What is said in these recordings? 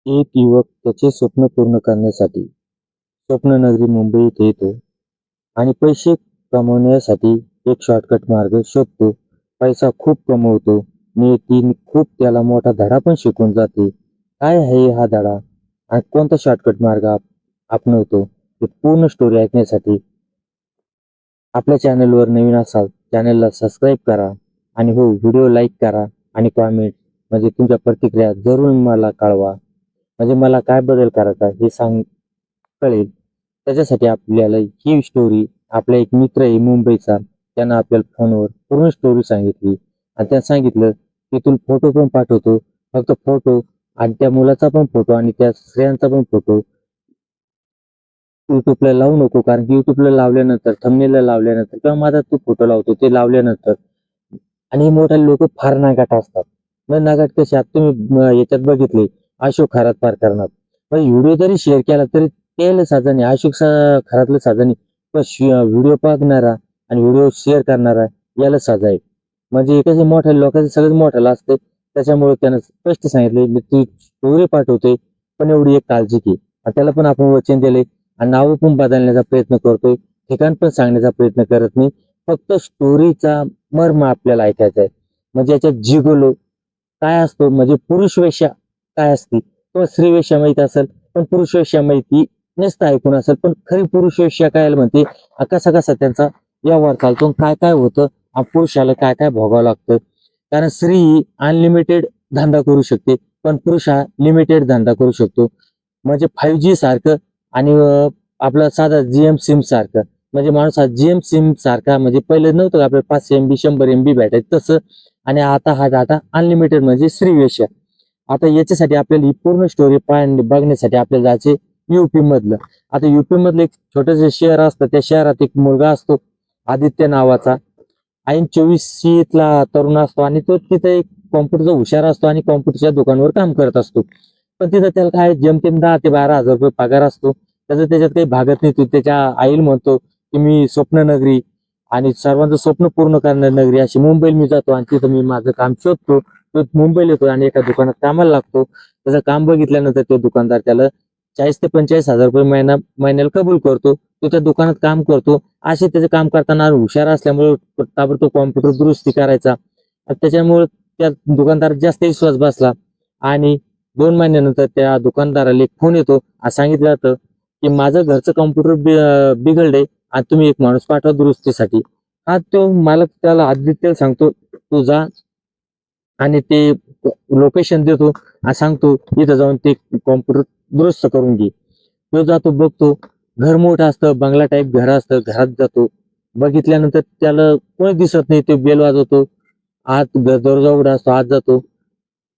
एक युवक त्याचे स्वप्न पूर्ण करण्यासाठी स्वप्ननगरी मुंबईत येतो आणि पैसे कमवण्यासाठी एक शॉर्टकट मार्ग शोधतो. पैसा खूप कमवतो. नियती खूप त्याला मोठा धडा पण शिकून जाते. काय आहे हा धडा आणि कोणता शॉर्टकट मार्ग आपणवतो हे पूर्ण स्टोरी ऐकण्यासाठी आपल्या चॅनलवर नवीन असाल चॅनलला सबस्क्राईब करा आणि हो व्हिडिओ लाईक करा आणि कॉमेंट म्हणजे तुमच्या प्रतिक्रिया जरूर मला कळवा. म्हणजे मला काय बदल करायचा हे कळेल. त्याच्यासाठी आपल्याला ही स्टोरी आपला एक मित्र आहे मुंबईचा त्यानं आपल्याला फोनवर पूर्ण स्टोरी सांगितली आणि त्यानं सांगितलं की तुला फोटो पण पाठवतो. फक्त फोटो आणि त्या मुलाचा पण फोटो आणि त्या स्त्रियांचा पण फोटो युट्यूबला लावू नको, कारण की युट्यूबला लावल्यानंतर थंबनेलला लावल्यानंतर किंवा माझा तू फोटो लावतो ते लावल्यानंतर आणि मोठाले लोक फार नागाट असतात. मग नागाट कसे आता तुम्ही याच्यात बघितले अशोक खरात प्रकरणात मग व्हिडिओ जरी शेअर केला तरी त्याला साधा नाही, अशोक खरातलं साधा नाही, पण व्हिडिओ बघणारा आणि व्हिडिओ शेअर करणारा याला साधा आहे. म्हणजे कसं मोठ्या लोकांचं सगळं मोठ्याला असते. त्याच्यामुळे त्यानं स्पष्ट सांगितले मी तू स्टोरी पाठवतोय पण एवढी एक काळजी घे. आणि त्याला पण आपण वचन दिले आणि नाव पण बदलण्याचा प्रयत्न करतोय, ठिकाण पण सांगण्याचा प्रयत्न करत नाही. फक्त स्टोरीचा मर्म आपल्याला ऐकायचा आहे. म्हणजे याच्यात जिगोलो काय असतो, म्हणजे पुरुष वेश्या काय असते किंवा स्त्री वेश्या माहिती असेल पण पुरुष वेश्या माहिती नसतं ऐकून असेल, पण खरी पुरुष वेश्या काय म्हणते कसा कसा त्यांचा व्यवहार चालतो काय काय होतं पुरुषाला काय काय भोगावं लागतं. कारण स्त्री ही अनलिमिटेड धंदा करू शकते पण पुरुष हा लिमिटेड धंदा करू शकतो. म्हणजे 5G सारखं आणि आपला साधा जीएम सिम सारखं. म्हणजे माणूस हा जीएम सिम सारखा, म्हणजे पहिले नव्हतं आपल्याला 500 MB 100 MB भेटायचं तसं. आणि आता हा डाटा अनलिमिटेड म्हणजे श्री वेश्या. आता याच्यासाठी आपल्याला ही पूर्ण स्टोरी बघण्यासाठी आपल्याला जायचे युपी मधलं. आता युपी मधलं एक छोटस शहर असतं, त्या शहरात एक मुलगा असतो आदित्य नावाचा. 24ला तरुण असतो आणि तो तिथे एक कॉम्प्युटरचा हुशार असतो आणि कॉम्प्युटरच्या दुकानावर काम करत असतो. पण तिथं त्याला काय जेमतेम 10 ते 12 हजार रुपये पगार असतो. त्याच्यात काही भागत नाही. तो त्याच्या आईला म्हणतो की मी स्वप्ननगरी आणि सर्वांचं स्वप्न पूर्ण करणारी नगरी अशी मुंबईला मी जातो आणि तिथं मी माझं काम शोधतो. तो मुंबईला येतो आणि एका दुकानात कामाला लागतो. त्याचं काम बघितल्यानंतर तो दुकानदार त्याला 40 ते 45 हजार रुपये महिन्याला कबूल करतो. तो त्या दुकानात काम करतो. असे त्याचे काम करताना हुशार असल्यामुळे ताबडतोब कॉम्प्युटर दुरुस्ती करायचा. त्याच्यामुळे त्या दुकानदारात जास्त विश्वास बसला आणि 2 महिन्यानंतर त्या दुकानदाराला एक फोन येतो. सांगितलं जातं की माझं घरचं कॉम्प्युटर बिघडले आणि तुम्ही एक माणूस पाठवा दुरुस्तीसाठी. हा तो मालक त्याला आदित्यला सांगतो तू जा आणि ते लोकेशन देतो आणि सांगतो इथं जाऊन ते कॉम्प्युटर दुरुस्त करून घे. तो जातो बघतो घर मोठं असतं, बंगला टाईप घर असतं. घरात जातो, बघितल्यानंतर त्याला कोणी दिसत नाही. तो बेल वाजवतो, आत दरवाजा उघडा असतो, आत जातो.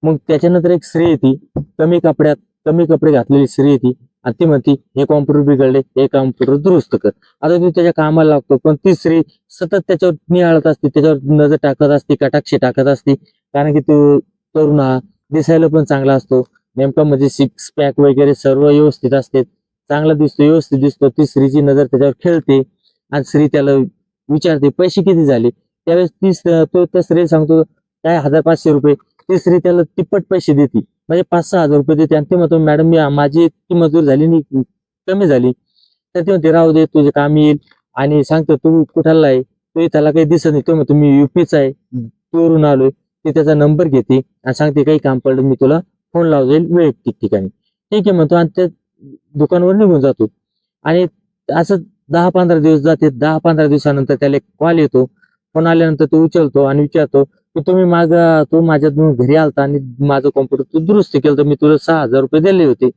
मग त्याच्यानंतर एक स्त्री येते कमी कपडे घातलेली स्त्री येते आणि ती म्हणते हे कॉम्प्युटर बिघडले, हे कॉम्प्युटर दुरुस्त कर. आता ती त्याच्या कामाला लागतो पण ती स्त्री सतत त्याच्यावर निहाळत असते, त्याच्यावर नजर टाकत असते, कटाक्षी टाकत असते. कारण की तो तरुण हा दिसायला पण चांगला असतो. नेमका म्हणजे सिक्स पॅक वगैरे सर्व व्यवस्थित असते, चांगला दिसतो, व्यवस्थित दिसतो. ती स्त्रीची नजर त्याच्यावर खेळते आणि स्त्री त्याला विचारते पैसे किती झाले. त्यावेळेस तो त्या स्त्रीला सांगतो काय 1500 रुपये. ती स्त्री त्याला तिप्पट पैसे देते, म्हणजे 5-6 हजार रुपये देते आणि ती म्हणतो मॅडम मी माझी इतकी मजूर झाली नाही, कमी झाली. तर ती म्हणते राहू दे तुझे काम येईल. आणि सांगतो तू कुठाला आहे, तो त्याला काही दिसत नाही. तो म्हणतो मी युपीचा आहे, टूरून आलोय. ती त्याचा नंबर घेते आणि सांगते काही काम पडलं मी तुला फोन लावून वैयक्तिक ठिकाणी. ठीक आहे म्हणतो आणि त्या दुकानावर निघून जातो. आणि असं 10-15 दिवस जाते. 10-15 दिवसानंतर त्याला एक कॉल येतो. फोन आल्यानंतर तो उचलतो आणि विचारतो की तू माझ्या घरी आलता आणि माझं कॉम्प्युटर तू दुरुस्त केलं, तर मी तुला 6 हजार रुपये दिले होते.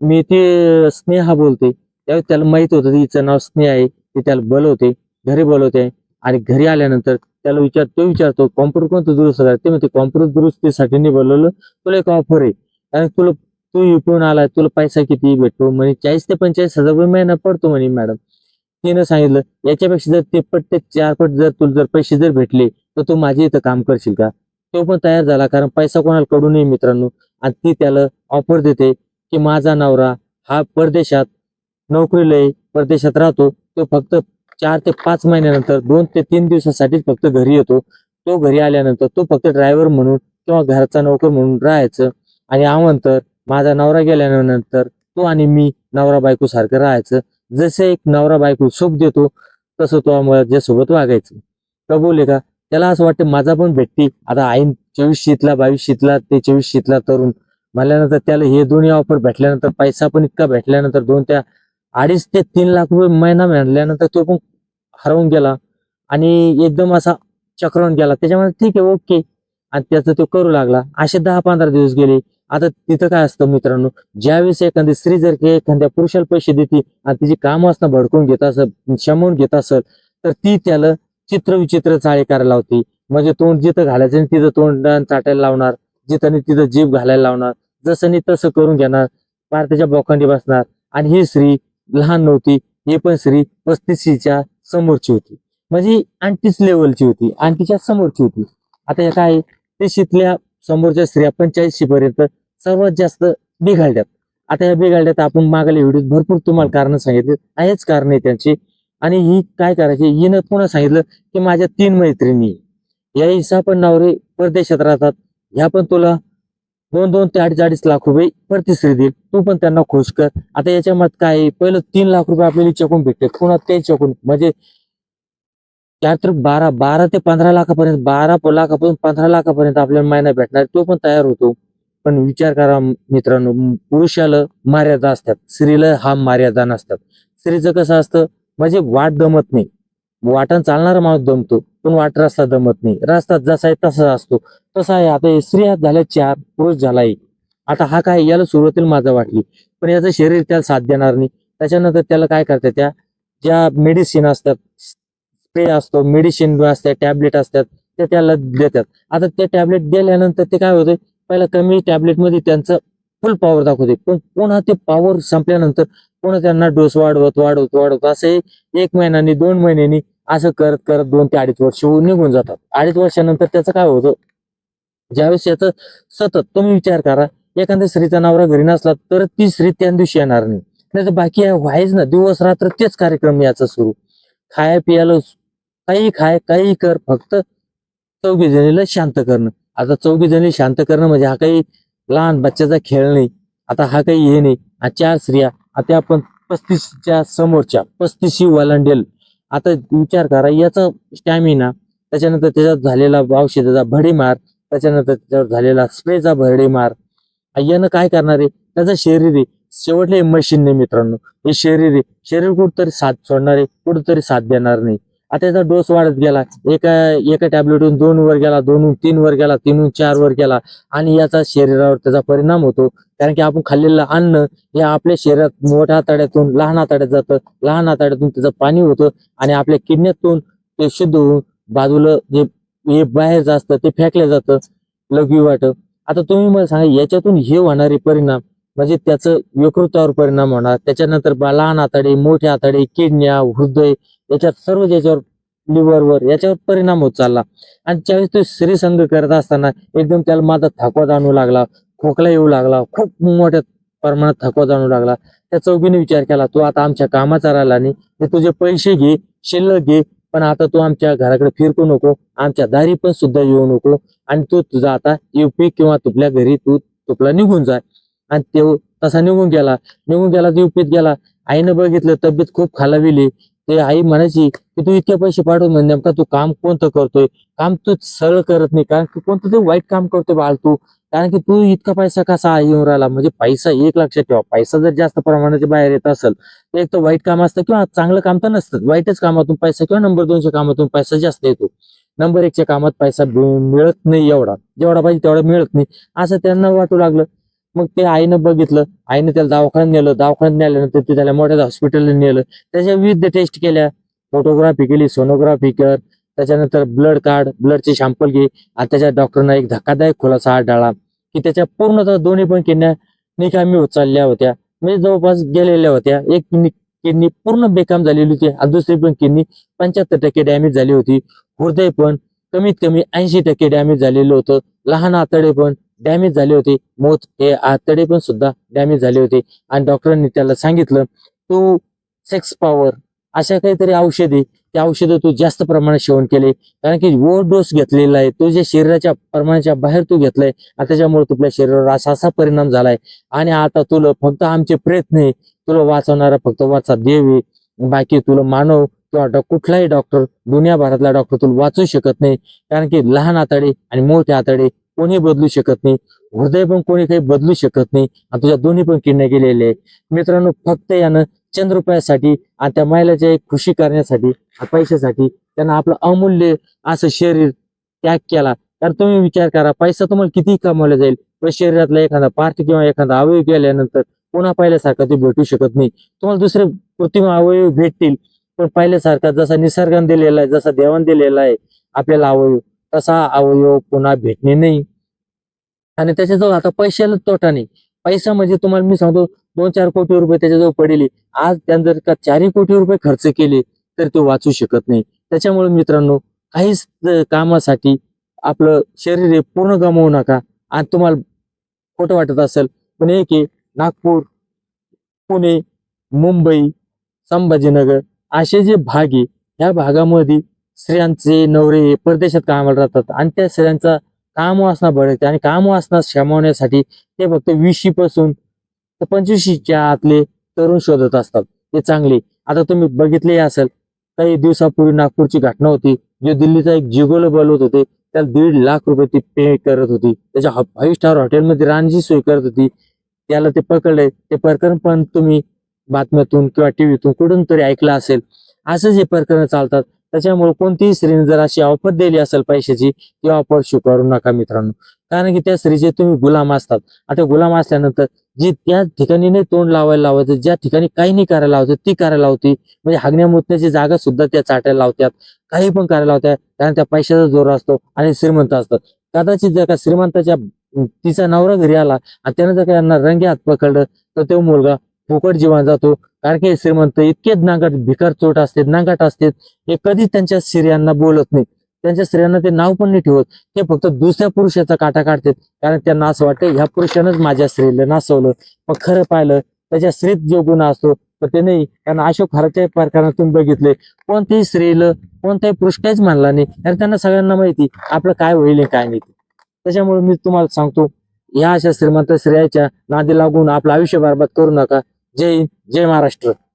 मी ते स्नेहा बोलते. त्यावेळेस त्याला माहित होतं हिचं नाव स्नेहा आहे. ते त्याला बोलवते, घरी बोलवते आणि घरी आल्यानंतर तो विचारतो कॉम्प्युटर कोणतं दुरुस्त करायचं. ते म्हणते कॉम्प्युटर दुरुस्तीसाठी नाही बोलवलं, तुला एक ऑफर आहे. कारण तू युपीहून आलाय, तुला पैसा किती भेटतो म्हणे 40 ते 45 हजार रुपये महिना पडतो म्हणे मॅडम. तिनं सांगितलं याच्यापेक्षा जर तिप्पट ते 4 पट जर तुला जर पैसे जर भेटले तर तू माझ्या इथं काम करशील का. तो पण तयार झाला, कारण पैसा कोणाला कडू नये मित्रांनो. आणि ती त्याला ऑफर देते की माझा नवरा हा परदेशात नोकरीला आहे, परदेशात राहतो. तो फक्त 4 ते 5 महिन्यानंतर 2 ते 3 दिवसासाठीच फक्त घरी येतो. तो घरी आल्यानंतर तो फक्त ड्रायव्हर म्हणून किंवा घरचा नोकर म्हणून राहायचं आणि अवांतर माझा नवरा गेल्यानंतर तो आणि मी नवरा बायको सारखं राहायचं. जसं एक नवरा बायको सुख देतो तसं तो माझ्यासोबत वागायचं. का बोलले का त्याला असं वाटतं माझा पण भेटती. आता ऐन 24शीतला 22शीतला ते 24शीतला तरुण म्हणल्यानंतर त्याला हे दोन्ही ऑफर भेटल्यानंतर पैसा पण इतका भेटल्यानंतर 2 ते 2.5 ते 3 लाख रुपये महिना मिळाल्यानंतर तो पण हरवून गेला आणि एकदम असा चक्रावून गेला. त्याच्यामुळे ठीक आहे, ओके. आणि त्याचं तो करू लागला. असे 10-15 दिवस गेले. आता तिथं काय असतं मित्रांनो, ज्यावेळेस एखादी स्त्री जर की एखाद्या पुरुषाला पैसे देते आणि तिची कामं असणं भडकून घेत असेल, शमवून घेत असेल, तर ती त्याला चित्रविचित्र चाळे करायला लावते. म्हणजे तोंड जिथं घालायचं नाही तिथं तोंड चाटायला लावणार, जिथं नाही तिथं जीभ घालायला लावणार, जसं नाही तसं करून घेणार, पार त्याच्या बोकांडी बसणार. आणि ही स्त्री लहान नव्हती, ही पण स्त्री 35च्या समोरची होती. म्हणजे आंटीच लेवलची होती, आंटीच्या समोरची होती. आता हे काय ते शिकल्या समोरच्या स्त्रिया 85 पर्यंत सर्वात जास्त बिघडल्यात. आता या बिघडल्यात आपण मागल्या व्हिडिओत भरपूर तुम्हाला कारण सांगितले, आहेच कारण आहे त्यांची. आणि ही काय करायची, हिनं पुन्हा सांगितलं की माझ्या 3 मैत्रिणी या हिस्सा पण नवरे परदेशात राहतात, ह्या पण तुला 2-2 ते 2.5-2.5 लाख रुपये प्रतिश्री देईल, तू पण त्यांना खुश कर. आता याच्या मत काय आहे, पहिलं 3 लाख रुपये आपल्याला चकून भेटते, पुन्हा ते चकून म्हणजे त्या तर 12 ते 15 लाखापर्यंत, 12 लाखापासून 15 लाखापर्यंत आपल्याला महिना भेटणार, तो पण तयार होतो. पण विचार करा मित्रांनो, पुरुषाला मर्यादा असतात, स्त्रीला हा मर्यादा नसतात. स्त्रीचं कसं असतं, म्हणजे वाट दमत नाही. वाटण चालणारा माणूस दमतो, पण वाट रस्ता दमत नाही. रस्ता जसा आहे तसा असतो. तसा आहे. आता हे स्त्रिया झाल्या 4, पुरुष झाला 1. आता हा काय याला सुरुवातीला माझा वाटली, पण याचं शरीर त्याला साथ देणार नाही. त्याच्यानंतर त्याला काय करतात, त्या ज्या मेडिसिन असतात, स्प्रे असतो, मेडिसिन असतात, टॅबलेट असतात, ते त्याला देतात. आता ते टॅबलेट दिल्यानंतर ते काय होतं, पहिला कमी टॅबलेटमध्ये त्यांचं फुल पॉवर दाखवते, पण पुन्हा ते पॉवर संपल्यानंतर पुन्हा त्यांना डोस वाढवत वाढवत वाढवत असे 1 महिन्यानी 2 महिन्यांनी असं करत करत 2 ते 2.5 वर्ष निघून जातात. 2.5 वर्षानंतर त्याचं काय होतं, ज्यावेळेस याचं सतत तुम्ही विचार करा, एखाद्या स्त्रीचा नवरा घरी नसला तर ती स्त्री त्या दिवशी येणार नाही. नाही तर बाकी व्हायच ना, दिवस रात्र तेच कार्यक्रम याचा सुरू. खाया पियाला काही खाय काही कर, फक्त चौघी जणीला शांत करणं. आता चौघी जणी शांत करणं म्हणजे हा काही लहान बच्चाचा खेळ नाही. आता हा काही हे नाही. 4 स्त्रिया आता आपण 35च्या समोरच्या 35शी वलांडेल. आता विचार करा याचा स्टॅमिना, त्याच्यानंतर त्याच्यात झालेला औषधाचा भडीमार, त्याच्यानंतर त्याच्यावर झालेला स्प्रेचा भडीमार. यानं काय करणार आहे, त्याचं शरीर आहे शेवटले हे मशीन नाही मित्रांनो, हे शरीर आहे. शरीर कुठंतरी साथ सोडणार आहे, कुठंतरी साथ देणार नाही. आता याचा डोस वाढत गेला, एका एका टॅबलेटहून 2 वर गेला, 2हून 3 वर गेला, 3हून 4 वर गेला. आणि याचा शरीरावर त्याचा परिणाम होतो. कारण की आपण खाल्लेलं अन्न हे आपल्या शरीरात मोठ्या आतड्यातून लहान आतड्यात जातं, लहान आतड्यातून त्याचं पाणी होतं आणि आपल्या किडन्यातून ते शुद्ध होऊन बाजूला जे हे बाहेर असतं ते फेकलं जातं लघवी वाटं. आता तुम्ही मला सांगा, याच्यातून हे होणारे परिणाम म्हणजे त्याचं यकृतावर परिणाम होणार, त्याच्यानंतर लहान आतडे, मोठे आतडे, किडन्या, हृदय, याच्यात सर्व याच्यावर, लिव्हरवर याच्यावर परिणाम होत चालला. आणि ज्यावेळेस तो स्त्रीसंग करत असताना एकदम त्याला माझा थकवा जाणवू लागला, खोकला येऊ लागला, खूप मोठ्या प्रमाणात थकवा जाणवू लागला. त्या चौघीने विचार केला, तू आता आमच्या कामाचा राहिला नाही, हे तुझे पैसे घे, शिल्लक घे, पण आता तू आमच्या घराकडे फिरकू नको, आमच्या दारी पण सुद्धा येऊ नको, आणि तू तुझा आता युपी किंवा तुपल्या घरी तू तुपला निघून जा. आणि तो तसा निघून गेला. निघून गेला तर युपीत गेला. आईनं बघितलं, तब्येत खूप खालावली. ते आई म्हणायची की तू इतके पैसे पाठवून म्हणजे नेमका तू काम कोणतं करतोय, काम तू सरळ करत नाही, कारण की कोणतं ते वाईट काम करतोय बाळ तू. कारण की तू इतका पैसा कसा येऊन राहिला, म्हणजे पैसा, एक लक्षात ठेवा, पैसा जर जास्त प्रमाणाच्या बाहेर येत असेल तर एक तर वाईट काम असतं किंवा चांगलं काम तर नसतं. वाईटच कामातून पैसा किंवा नंबर 2च्या कामातून पैसा जास्त येतो. नंबर 1च्या कामात पैसा मिळत नाही, एवढा जेवढा पाहिजे तेवढा मिळत नाही, असं त्यांना वाटू लागलं. मग ते आईनं बघितलं, आईनं त्याला दवाखान्यात नेलं, दवाखान्यात नेल्यानंतर ते त्याला मोठ्या हॉस्पिटलला नेलं, त्याच्या विविध टेस्ट केल्या, फोटोग्राफी केली, सोनोग्राफी कर, त्याच्यानंतर ब्लड काढ, ब्लडचे सॅम्पल घे. आणि त्याच्या डॉक्टरना एक धक्कादायक खुलासा आढळला की त्याच्या पूर्णतः दोन्ही पण किडन्या निकामी होत चालल्या होत्या, म्हणजे जवळपास गेलेल्या होत्या. एक किडनी पूर्ण बेकाम झालेली होती आणि दुसरी पण किडनी 75% डॅमेज झाली होती. हृदय पण कमीत कमी 80% डॅमेज झालेलं होतं. लहान आतडे पण डॅमेज झाले होते. मोठ हे आतडे पण सुद्धा डॅमेज झाले होते. आणि डॉक्टरांनी त्याला सांगितलं, तू सेक्स पॉवर अशा काहीतरी औषधी ते औषधं तू जास्त प्रमाणात सेवन केले, कारण की ओव्हरडोस घेतलेला आहे, तुझ्या शरीराच्या प्रमाणाच्या बाहेर तू घेतलाय आणि त्याच्यामुळे तुझ्या शरीरावर असा असा परिणाम झालाय. आणि आता तुला फक्त आमचे प्रयत्न आहे, तुला वाचवणारा फक्त वाचा देव आहे. बाकी तुला मानव किंवा कुठलाही डॉक्टर, दुनियाभरातला डॉक्टर तुला वाचू शकत नाही. कारण की लहान आतडे आणि मोठे आतडे कोणी बदलू शकत नाही, हृदय पण कोणी काही बदलू शकत नाही, आणि तुझ्या दोन्ही पण किडण्या गेलेले आहे. मित्रांनो, फक्त यानं चंद रुपयासाठी आणि त्या महिलेच्या एक खुशी करण्यासाठी, पैशासाठी त्यानं आपलं अमूल्य असं शरीर त्याग केला. तर तुम्ही विचार करा, पैसा तुम्हाला किती कमवला जाईल, पण शरीरातला एखादा पार्ट किंवा एखादा अवयव गेल्यानंतर पुन्हा पहिल्यासारखा ते भेटू शकत नाही. तुम्हाला दुसरे कृत्रिम अवयव भेटतील, पण पहिल्यासारखा जसा निसर्गाने दिलेला आहे, जसा देवाने दिलेला आहे आपल्याला अवयव, तसा अवयव पुन्हा भेटणे नाही. आणि त्याच्याजवळ आता पैशाला तोटा नाही. पैसा म्हणजे तुम्हाला मी सांगतो, 2-4 कोटी रुपये त्याच्याजवळ पडले, आज त्यानं जर का 4 कोटी रुपये खर्च केले तर तो वाचू शकत नाही. त्याच्यामुळे मित्रांनो, काहीच कामासाठी आपलं शरीर हे पूर्ण गमावू नका. आणि तुम्हाला खोटं वाटत असेल, पण एक आहे, नागपूर, पुणे, मुंबई, संभाजीनगर असे जे भाग आहे, ह्या भागामध्ये स्त्रियांचे नवरे परदेशात कामाला राहतात आणि त्या स्त्रियांचा काम वासना बळते, आणि काम वासना शमवण्यासाठी ते फक्त 20 पासून तर 25च्या आतले तरुण शोधत असतात. ते चांगले. आता तुम्ही बघितले असेल, काही दिवसापूर्वी नागपूरची घटना होती, जे दिल्लीचा एक जिगोलो बोलवत होते, त्याला 1.5 लाख रुपये ती पे करत होती, त्याच्या 5 स्टार हॉटेलमध्ये राहण्याची सोय करत होती. त्याला ते पकडलंय. ते प्रकरण पण तुम्ही बातम्यातून किंवा टीव्हीतून कुठून तरी ऐकलं असेल. असंच हे प्रकरण चालतात. त्याच्यामुळे कोणतीही स्त्रीने जर अशी ऑफर दिली असेल पैशाची, ती ऑफर स्वीकारू नका मित्रांनो. कारण की त्या स्त्रीचे तुम्ही गुलाम असतात. आता गुलाम असल्यानंतर जी त्या ठिकाणी नाही तोंड लावायला लावायचं, ज्या ठिकाणी काही नाही करायला लावायचं ती करायला लावती. म्हणजे हागण्या मुतण्याची जागा सुद्धा त्या चाटायला लावतात, काही पण करायला लावतात, कारण त्या पैशाचा जोर असतो आणि श्रीमंत असतात. कदाचित जर का श्रीमंताच्या तिचा नवरा घरी आला आणि त्यानं जर का यांना रंगे हात पकडलं, तर तो मुलगा फुकट जीवन जातो. कारण की श्रीमंत इतके नांगाट भिकार चोट असते, नांगाट असते, हे कधीच त्यांच्या स्त्रियांना बोलत नाही, त्यांच्या स्त्रियांना ते नाव पण नाही ठेवत. ते फक्त दुसऱ्या पुरुषाचा काटा काढतात, कारण त्यांना असं वाटतं ह्या पुरुषानंच माझ्या स्त्रीला नाचवलं. मग खरं पाहिलं त्याच्या स्त्रीत जो गुन्हा असतो, तर ते नाही. कारण अशोक हराच्या प्रकरणात तुम्ही बघितले, कोणत्याही स्त्रीला कोणताही पुरुष काहीच मानला नाही, कारण त्यांना सगळ्यांना माहिती आपलं काय होईल काय नाही. त्याच्यामुळे मी तुम्हाला सांगतो, या अशा श्रीमंत स्त्रियाच्या नादी लागून आपलं आयुष्य बरबाद करू नका. जय हिंद, जय महाराष्ट्र.